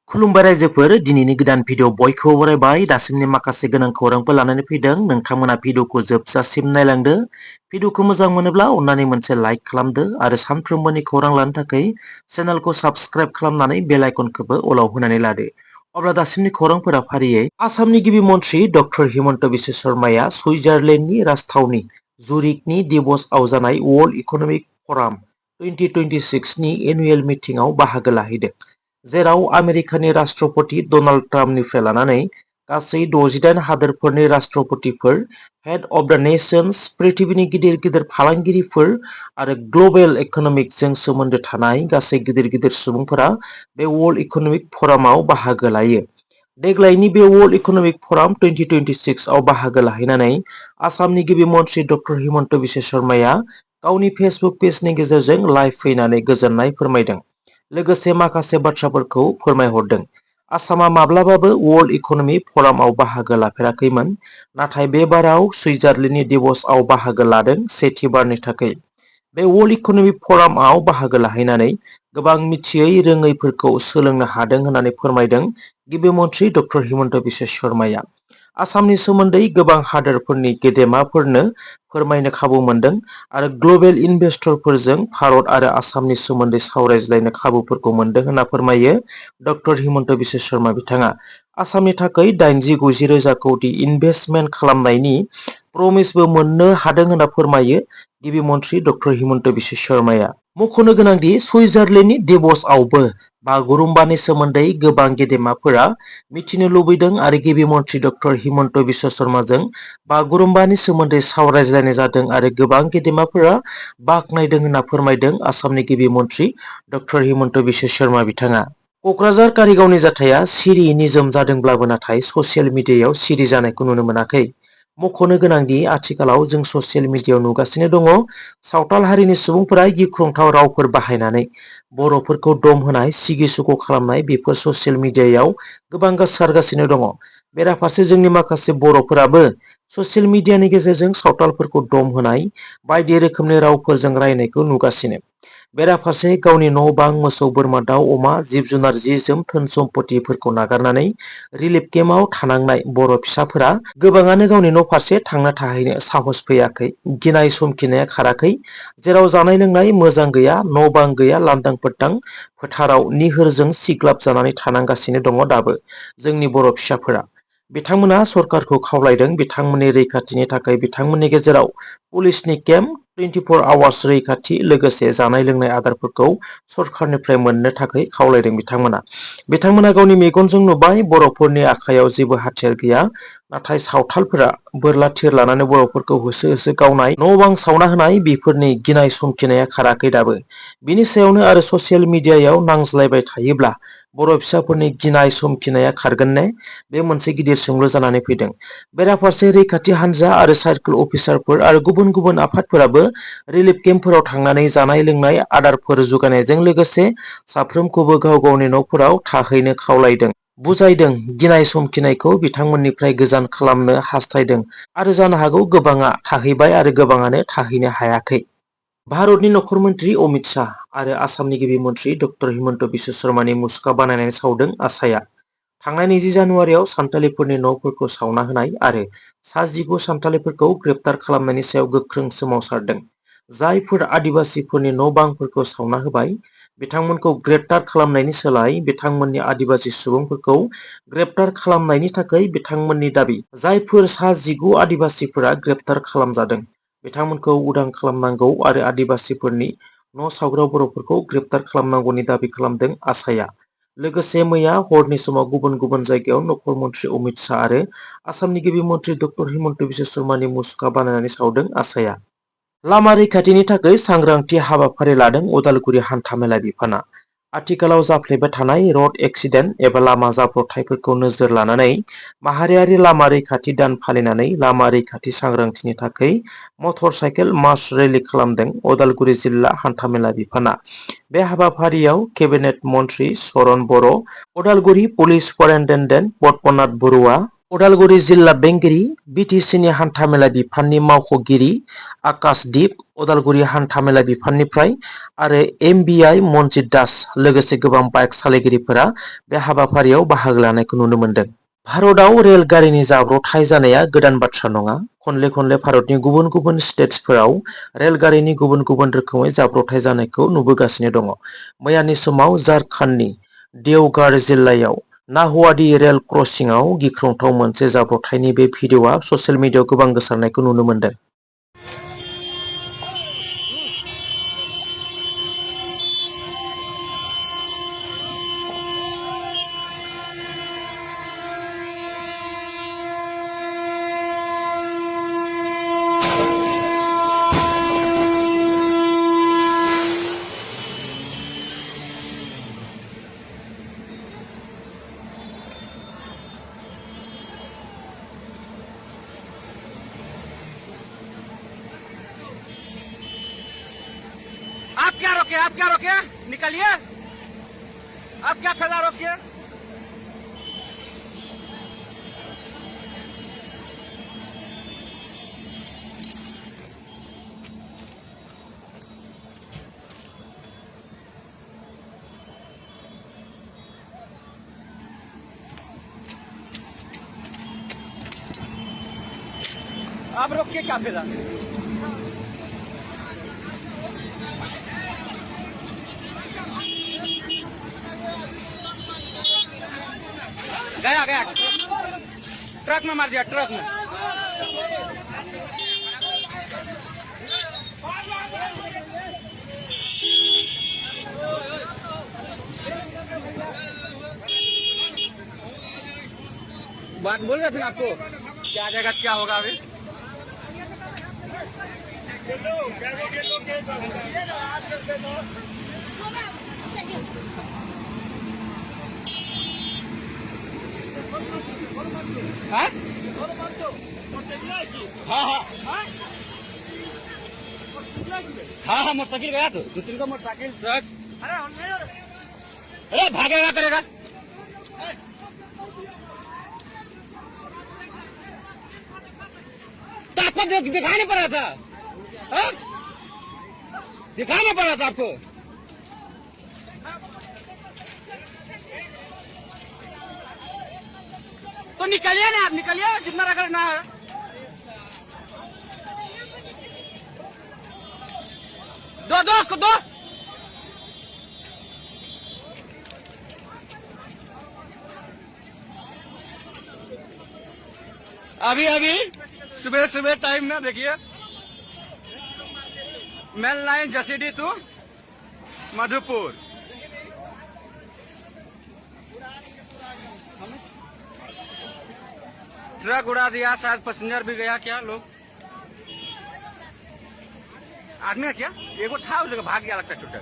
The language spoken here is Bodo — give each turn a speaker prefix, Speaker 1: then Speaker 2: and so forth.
Speaker 1: खुलुमबाय रायजोफोर दिनैनि गोदान भिडिअ बयखौबो बरायबाय दासिमनि माखासे गोनां खौरांफोर लानानै फैदों नोंथांमोना भिडिअखौ जोबजासिम नायलांदो भिडिअखौ मोजां मोनोब्ला अन्नानै मोनसे लाइक खालामदो आरो सानफ्रोमबोनि खौरां लानो थाखाय चेनेलखौ साबस्क्राइब खालामनानै बेल आइकनखौबो अलाव होनानै लादो अब्ला दासिमनि खौरांफोरा फारियै आसामनि गिबि मन्थ्रि डक्टर हिमन्त बिश्व शर्माया सुइजारलेण्डनि राजथावनि जुरिकनि देवसआव जानाय वर्ल्ड इकनमिक फराम 2026 नि एनुवेल मिटिंआव बाहागो लाहैदों जेराव आमेरिकानि राष्ट्रपति डनाल्ड ट्राम्पनिफ्राय लानानै गासै 68 हादोरफोरनि राष्ट्रपतिफोर हेड अफ द नेशंस पृथिबीनि गिदिर गिदिर फालांगिरिफोर आरो ग्लबेल इकनमिक्सजों सोमोन्दो थानाय गासै गिदिर गिदिर सुबुंफोरा बे वर्ल्ड इकनमिक फरामाव बाहागो लायो देग्लायनि बे वर्ल्ड इकनमिक फराम 2026 आव बाहागो लाहैनानै आसामनि गिबि मन्थ्रि डक्टर हिमन्त बिश्व शर्माया गावनि फेसबुक पेजनि गेजेरजों लाइभ फैनानै गोजोननाय फोरमायदों लोगोसे माखासे बाथ्राफोरखौ फोरमायहरदों आसामा माब्लाबाबो वर्ल्ड इकनमिक फरामाव बाहागो लाफेराखैमोन नाथाय बे बाराव सुइजारलेण्डनि देवसआव बाहागो लादों सेथि बारनि थाखाय बे वर्ल्ड इकनमिक फरामाव बाहागो लाहैनानै गोबां मिथियै रोङैफोरखौ सोलोंनो हादों होननानै फोरमायदों गिबि मन्थ्रि डक्टर हिमन्त बिश्व शर्माया आसामनि सोमोन्दै गोबां हादोरफोरनि गेदेमाफोरनो फोरमायनो खाबु मोनदों आरो ग्लबेल इनभेस्टरफोरजों भारत आरो आसामनि सोमोन्दै सावरायज्लायनो खाबुफोरखौ मोनदों होनना फोरमायो डक्टर हिमन्त बिश्व शर्मा बिथाङा आसामनि थाखाय 80-90 रोजा कोटी इनभेस्टमेन्ट खालामनायनि प्रमिसबो मोननो हादों होनना फोरमायो गिबि मन्थ्रि डक्टर हिमन्त बिश्व शर्माया मख'नो गोनांदि सुइजारलेण्डनि देवसआवबो बागुरुम्बानि सोमोन्दै गोबां गेदेमाफोरा मिथिनो लुबैदों आरो गिबि मन्थ्रि डक्टर हिमन्त बिश्व शर्माजों बागुरुम्बानि सोमोन्दै सावरायज्लायनाय जादों आरो गोबां गेदेमाफोरा बाख्नायदों होनना फोरमायदों आसामनि गिबि मन्थ्रि डक्टर हिमन्त बिश्व शर्मा बिथाङा क'क्राझार कारिगावनि जाथाया सिरि निजोम जादोंब्लाबो नाथाय ससियेल मिडियायाव सिरि जानायखौ नुनो मोनाखै मख'नो गोनांदि आथिखालाव जों ससियेल मिडियायाव नुगासिनो दङ सावथाल हारिनि सुबुंफोरा गिख्रंथाव रावफोर बाहायनानै बर'फोरखौ दम होनाय सिगि सुख' खालामनाय बेफोर ससियेल मिडियायाव गोबां गोसारगासिनो दङ बेराफारसे जोंनि माखासे बर'फोराबो ससियेल मिडियानि गेजेरजों सावथालफोरखौ दम होनाय बायदि रोखोमनि रावफोरजों रायनायखौ नुगासिनो बेराफारसे गावनि न' बां मोसौ बोरमा दाउ अमा जिब जुनार जि जोम धोन सम्पतिफोरखौ नागारनानै रिलिफ केम्पआव थानांनाय बर' फिसाफोरा गोबाङानो गावनि न' फारसे थांना थाहैनो साहस फैयाखै गिनाय समखिनाया खाराखै जेराव जानाय लोंनाय मोजां गैया न' बां गैया लांदां फोथां फोथाराव निहोरजों सिग्लाब जानानै थानांगासिनो दङ दाबो जोंनि बर' फिसाफोरा बिथांमोना सरकारखौ खावलायदों बिथांमोननि रैखाथिनि थाखाय बिथांमोननि गेजेराव पुलिसनि केम्प 24 आवार्स रैखाथि लोगोसे जानाय लोंनाय आदारफोरखौ सरकारनिफ्राय मोननो थाखाय खावलायदों बिथांमोना गावनि मेगनजों नुबाय बर'फोरनि आखायाव जेबो हाथियार गैया नाथाय सावथालफोरा बोरला थिर लानानै बर'फोरखौ होसो होसो गावनाय न' बां सावना होनाय बेफोरनि गिनाय समखिनाया खाराखै दाबो बिनि सायावनो आरो ससियेल मिडियायाव नांज्लायबाय थायोब्ला बर' फिसाफोरनि गिनाय समखिनाया खारगोन ने बे मोनसे गिदिर सोंलु जानानै फैदों बेराफारसे रैखाथि हान्जा आरो सार्केल अफिसारफोर आरो गुबुन गुबुन आफादफोराबो रिलिफ केम्पफोराव थांनानै जानाय लोंनाय आदारफोर जुगायनायजों लोगोसे साफ्रोमखौबो गाव गावनि न'फोराव थाहैनो खावलायदों बुजायदों गिनाय समखिनायखौ बिथांमोननिफ्राय गोजान खालामनो हास्थायदों आरो जानो हागौ गोबाङा थाहैबाय आरो गोबाङानो थाहैनो हायाखै भारतनि नखर मन्त्रि अमित शाह आरो आसामनि गिबि मन्थ्रि डक्टर हिमन्त बिश्व शर्मानि मुसुखा बानायनानै सावदों आसाया थांनाय 20 जानुवारियाव सान्थालिफोरनि न'फोरखौ सावना होनाय आरो सा 19 सान्थालिफोरखौ ग्रेप्तार खालामनायनि सायाव गोख्रों सोमावसारदों जायफोर आदिवासिफोरनि न' बांफोरखौ सावना होबाय बिथांमोनखौ ग्रेप्तार खालामनायनि सोलाय बिथांमोननि आदिवासि सुबुंफोरखौ ग्रेप्तार खालामनायनि थाखाय बिथांमोननि दाबि जायफोर सा 19 आदिवासिफोरा ग्रेप्तार खालामजादों बिथांमोनखौ उदां खालामनांगौ आरो आदिवासिफोरनि न' सावग्रा बर'फोरखौ ग्रेप्तार खालामनांगौनि दाबि खालामदों आसाया लोगोसे मैया हरनि समाव गुबुन गुबुन जायगायाव नखर मन्त्रि अमित शाह आरो आसामनि गिबि मन्थ्रि डक्टर हिमन्त बिश्व शर्मानि मुसुखा बानायनानै सावदों आसाया लामा रैखाथिनि थाखाय सांग्रांथि हाबाफारि लादों उदालगुरि हान्थामेला बिफाना आथिखालाव जाफ्लेबाय थानाय रड एक्सिडेन्ट एबा लामा जाब्रबथायफोरखौ नोजोर लानानै माहारियारि लामा रैखाथि दान फालिनानै लामा रैखाथि सांग्रांथिनि थाखाय मटर साइकेल मार्च रेलि खालामदों उदालगुरि जिल्ला हान्थामेला बिफाना बे हाबाफारियाव केबिनेट मन्त्रि चरण बर' उदालगुरि पुलिस सुपारिनटेन्डेन्ट पद्मनाथ बरुवा उदालगुरि जिल्ला बेंगिरि बिटिसिनि हान्थामेला बिफाननि मावख'गिरि आकाशदीप, उदालगुरि हान्थामेला बिफाननिफ्राय आरो एमबिआइ मनजित दास लोगोसे गोबां बाइक सालायगिरिफोरा बे हाबाफारियाव बाहागो लानायखौ नुनो मोन्दों। भारतआव रेलगारिनि जाब्रबथाय जानाया गोदान बाथ्रा नङा। खनले खनले भारतनि गुबुन गुबुन स्टेट्सफोराव रेलगारिनि गुबुन गुबुन रोखोमै जाब्रबथाय जानायखौ नुबोगासिनो दङ। मैयानि समाव झारखन्डनि देवघर जिल्लायाव नाहुवाडी रेल क्रसिंआव गिख्रंथाव मोनसे जाब्रबथायनि बे भिडिअ'आ ससियेल मिडियायाव गोबां गोसारनायखौ नुनो मोन्दों।
Speaker 2: आप क्या रोके? निकलिए। आप क्या खड़ा रोकिए? आप रोकिए, क्या फिर गया ट्रक में मार दिया, ट्रक में। बात बोल रहे थे आपको क्या जाएगा, क्या होगा अभी। हाँ मोटरसाइकिल गया तो 2-3 का मोटरसाइकिल ट्रक। अरे भागेगा करेगा। तो आपको दिखाई नहीं पड़ रहा था? दिखाई नहीं पड़ रहा था आपको? तो निकलिए ना, आप निकलिए, जितना रगड़ना है। दो उसको दो। अभी सुबह टाइम ना देखिए, main line Jasidih to Madhupur. Truck उड़ा दिया, शायद पैसेंजर भी गया। क्या लोग आदमी है क्या? एगो था उस जगह भाग गया लगता है छुट्टा।